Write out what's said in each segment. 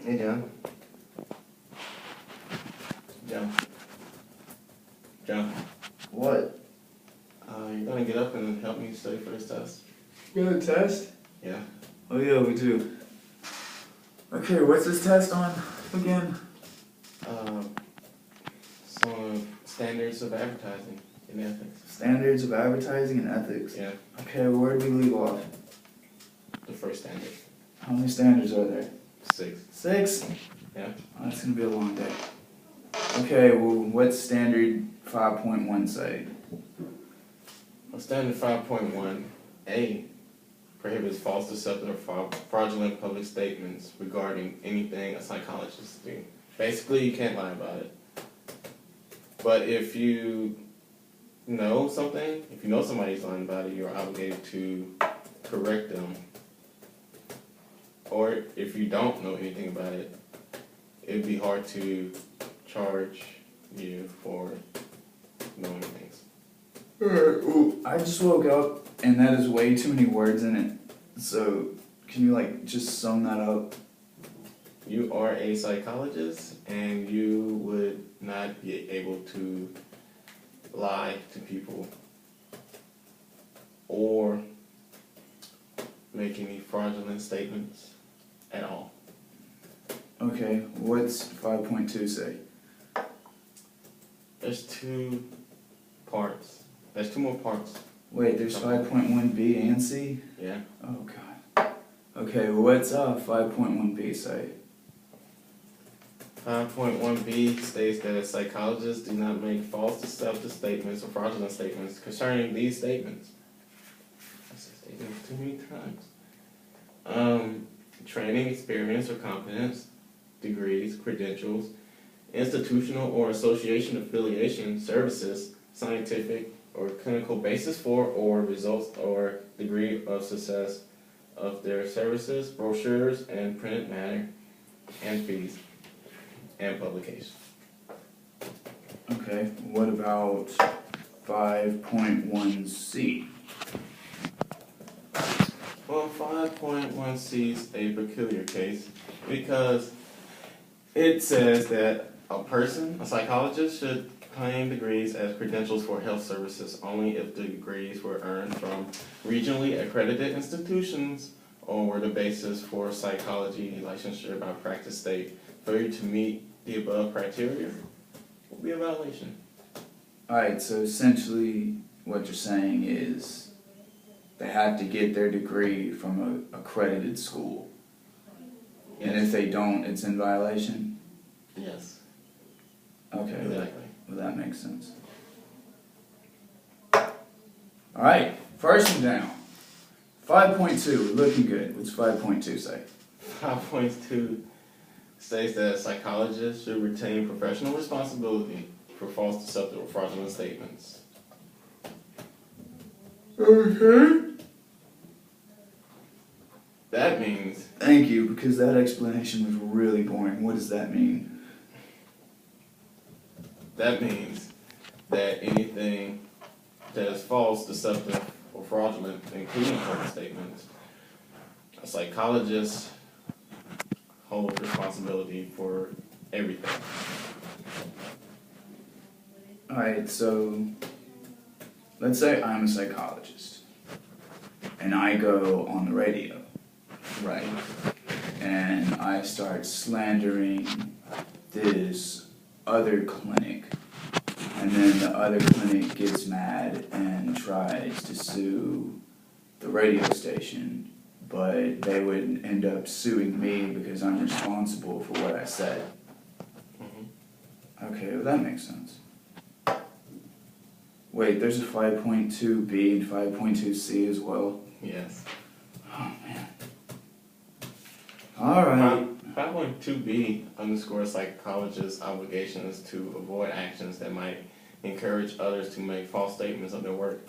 Hey, John. John. What? You're gonna get up and help me study for this test? You got a test? Yeah. Oh yeah, we do. Okay, what's this test on again? Some standards of advertising and ethics. Standards of advertising and ethics. Yeah. Okay, well, where did we leave off? The first standard. How many standards are there? 6. 6? Yeah. Oh, that's gonna be a long day. Okay, well, what's standard 5.1 say? Well, standard 5.1A prohibits false, deceptive, or fraudulent public statements regarding anything a psychologist do. Basically, you can't lie about it. But if you know something, if you know somebody's lying about it, you're obligated to correct them. Or if you don't know anything about it, it'd be hard to charge you for knowing things. Alright, well, I just woke up and that is way too many words in it. So, can you just sum that up? You are a psychologist and you would not be able to lie to people or make any fraudulent statements at all. Okay, what's 5.2 say? There's 2 parts. There's 2 more parts. Wait, there's 5.1B and C? Yeah. Oh god. Okay, well, what's 5.1B say? 5.1b states that psychologists do not make false, deceptive statements or fraudulent statements concerning these statements. I said statements too many times. Training, experience, or competence, degrees, credentials, institutional or association affiliation, services, scientific or clinical basis for, or results or degree of success of their services, brochures, and printed matter, and fees, and publication. Okay, what about 5.1C? Well, 5.1c is a peculiar case because it says that a person, a psychologist, should claim degrees as credentials for health services only if the degrees were earned from regionally accredited institutions or were the basis for psychology licensure by practice state. Failure to meet the above criteria will be a violation. Alright, so essentially what you're saying is they have to get their degree from an accredited school. Yes. And if they don't, it's in violation? Yes. Okay, Exactly. well that makes sense. Alright, first one down. 5.2, looking good. What's 5.2 say? 5.2 states that psychologists should retain professional responsibility for false, deceptive, or fraudulent statements. Okay. That means Thank you, because that explanation was really boring. What does that mean? that anything that is false, deceptive, or fraudulent, including false statements, a psychologist holds responsibility for everything. Alright, so let's say I'm a psychologist and I go on the radio, right? And I start slandering this other clinic, and then the other clinic gets mad and tries to sue the radio station, but they would end up suing me because I'm responsible for what I said. Okay, well that makes sense. Wait, there's a 5.2B and 5.2C as well? Yes. Oh man. Alright. 5.2b underscores psychologists' obligations to avoid actions that might encourage others to make false statements of their work,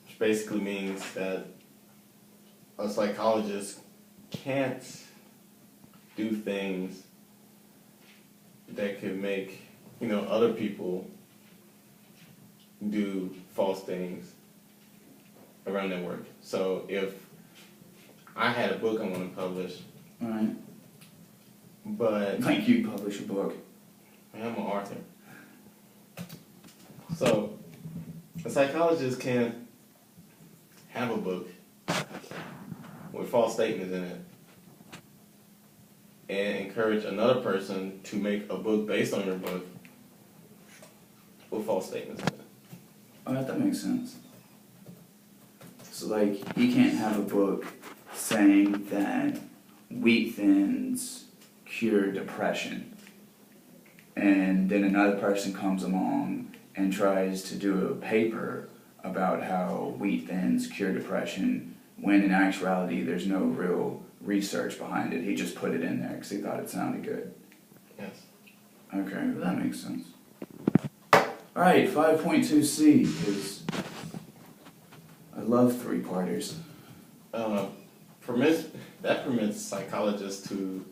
which basically means that a psychologist can't do things that could make, other people do false things around their work. So if I had a book I want to publish, Alright. But Like you publish a book. I'm an author. So a psychologist can have a book with false statements in it and encourage another person to make a book based on your book with false statements in it. Alright, that makes sense. So like, he can't have a book saying that wheat thins cure depression, and then another person comes along and tries to do a paper about how wheat thins cure depression, when in actuality there's no real research behind it. He just put it in there because he thought it sounded good. Yes. Okay, well, that makes sense. Alright, 5.2c, because I love three-parters. That permits psychologists to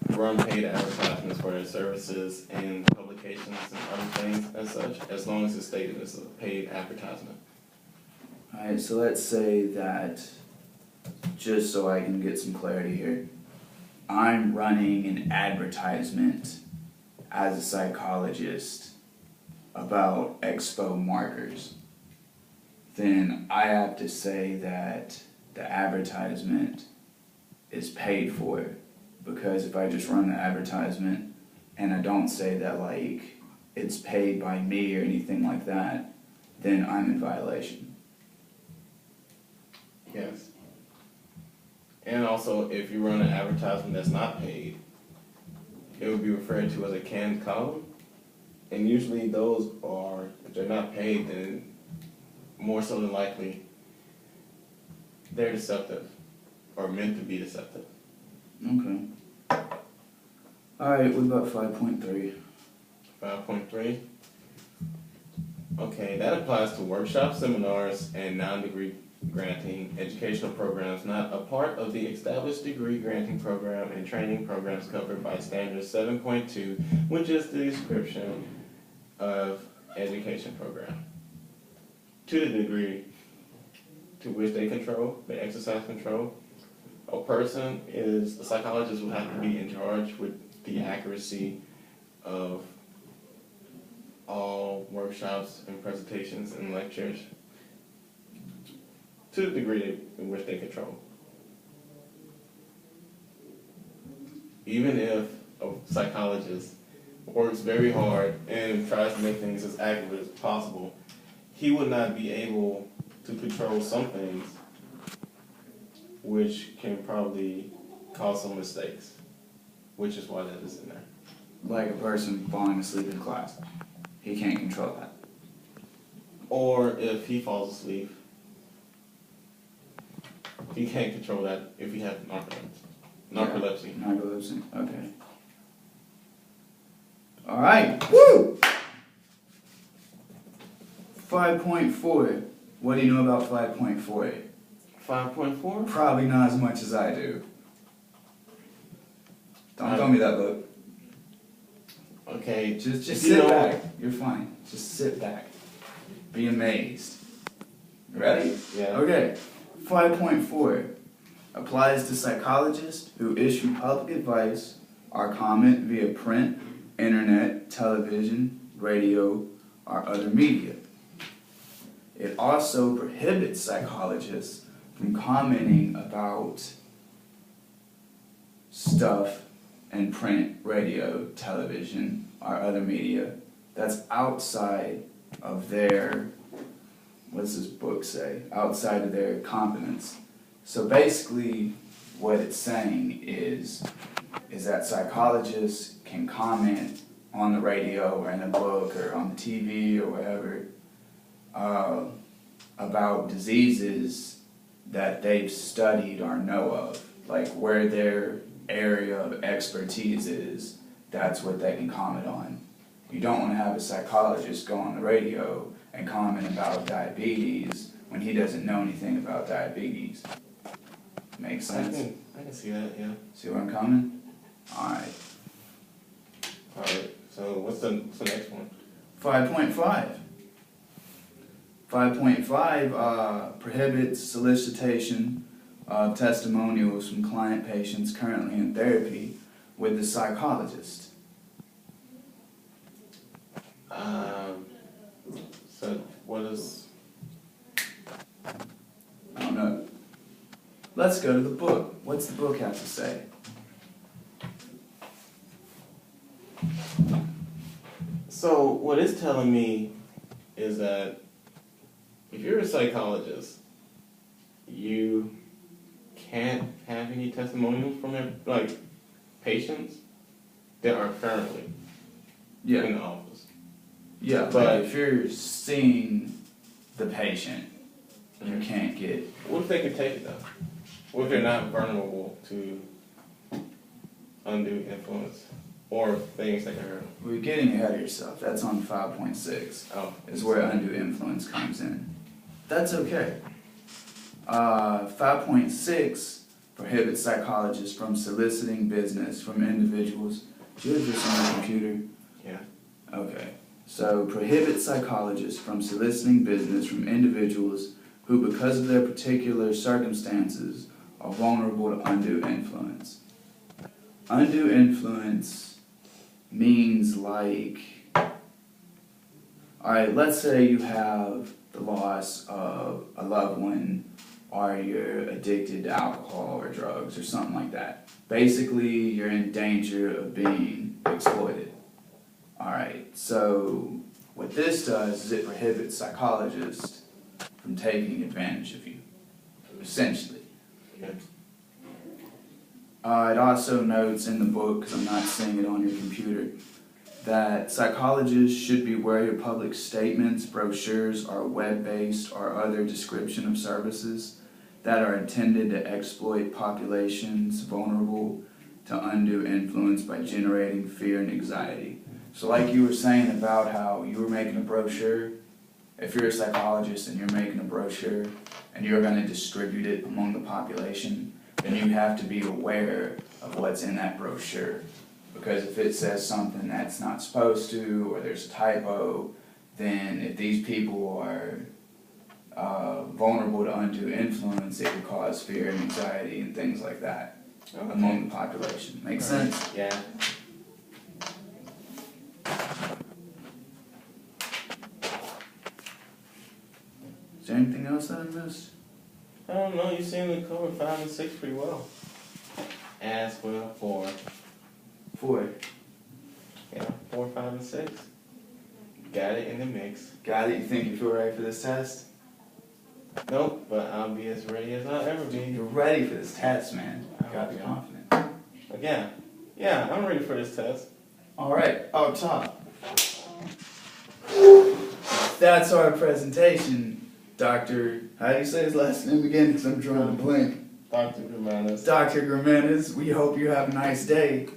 run paid advertisements for their services in publications and other things as such, as long as it's stated as a paid advertisement. Alright, so let's say that, just so I can get some clarity here, I'm running an advertisement as a psychologist about expo markers. Then I have to say that the advertisement is paid for, because if I just run the advertisement and I don't say that like it's paid by me or anything like that, then I'm in violation. Yes. And also, if you run an advertisement that's not paid, it would be referred to as a canned column. And usually those are, if they're not paid, then more so than likely, they're deceptive, or meant to be deceptive. Okay. Alright, what about 5.3? 5.3. Okay, that applies to workshops, seminars, and non-degree granting educational programs not a part of the established degree granting program and training programs covered by Standard 7.2, which is the description of education program. To the degree to which they exercise control, a psychologist will have to be in charge with the accuracy of all workshops and presentations and lectures to the degree in which they control. Even if a psychologist works very hard and tries to make things as accurate as possible, he would not be able to control some things which can probably cause some mistakes, which is why that is in there. Like a person falling asleep in class. He can't control that. Or if he falls asleep, he can't control that if he has narcolepsy. Narcolepsy, okay. Alright, woo! 5.4. What do you know about 5.4? 5.4? Probably not as much as I do. Don't tell me that, look. Okay. Just sit back. You're fine. Just sit back. Be amazed. Ready? Yeah. Okay. 5.4 applies to psychologists who issue public advice or comment via print, internet, television, radio, or other media. It also prohibits psychologists from commenting about stuff in print, radio, television, or other media that's outside of their, what does this book say? Outside of their competence. So basically, what it's saying is that psychologists can comment on the radio or in a book or on the TV or whatever about diseases that they've studied or know of, like where their area of expertise is, that's what they can comment on. You don't want to have a psychologist go on the radio and comment about diabetes when he doesn't know anything about diabetes. Makes sense? I can see that, yeah. See where I'm coming? Alright. Alright, so what's the next one? 5.5. 5.5 prohibits solicitation of testimonials from client patients currently in therapy with the psychologist? So what is? I don't know. Let's go to the book. What's the book have to say? So what it's telling me is that if you're a psychologist, you can't have any testimonials from their patients that are currently in the office. Yeah, but if you're seeing the patient, you can't get. What if they can take it though? What if they're not vulnerable to undue influence or things that can hurt them? We're getting ahead of yourself. That's on 5.6. Oh, is where undue influence comes in. That's okay. 5.6 prohibits psychologists from soliciting business from individuals. Do you have this on your computer? Yeah. Okay. So prohibits psychologists from soliciting business from individuals who, because of their particular circumstances, are vulnerable to undue influence. Undue influence means like, alright, let's say you have the loss of a loved one, or you're addicted to alcohol or drugs or something like that. Basically, you're in danger of being exploited. Alright, so what this does is it prohibits psychologists from taking advantage of you, essentially. Okay. It also notes in the book, because I'm not seeing it on your computer, that psychologists should be wary of public statements, brochures, or web-based or other description of services that are intended to exploit populations vulnerable to undue influence by generating fear and anxiety. So like you were saying about how you were making a brochure, if you're a psychologist and you're making a brochure and you're going to distribute it among the population, then you have to be aware of what's in that brochure. Because if it says something that's not supposed to, or there's a typo, then if these people are vulnerable to undue influence, it could cause fear and anxiety and things like that among the population. Make sense? Yeah. Is there anything else that I missed? I don't know, you seem to cover 5 and 6 pretty well. As well 4. 4. Yeah, 4, 5, and 6. Got it in the mix. Got it? You think you feel ready for this test? Nope, but I'll be as ready as I'll ever be. You're ready for this test, man. You gotta be confident. Again, yeah, I'm ready for this test. Alright, up top. That's our presentation. Dr. How do you say his last name again? Because I'm drawing a blank. Dr. Germanis. Dr. Germanis, we hope you have a nice day.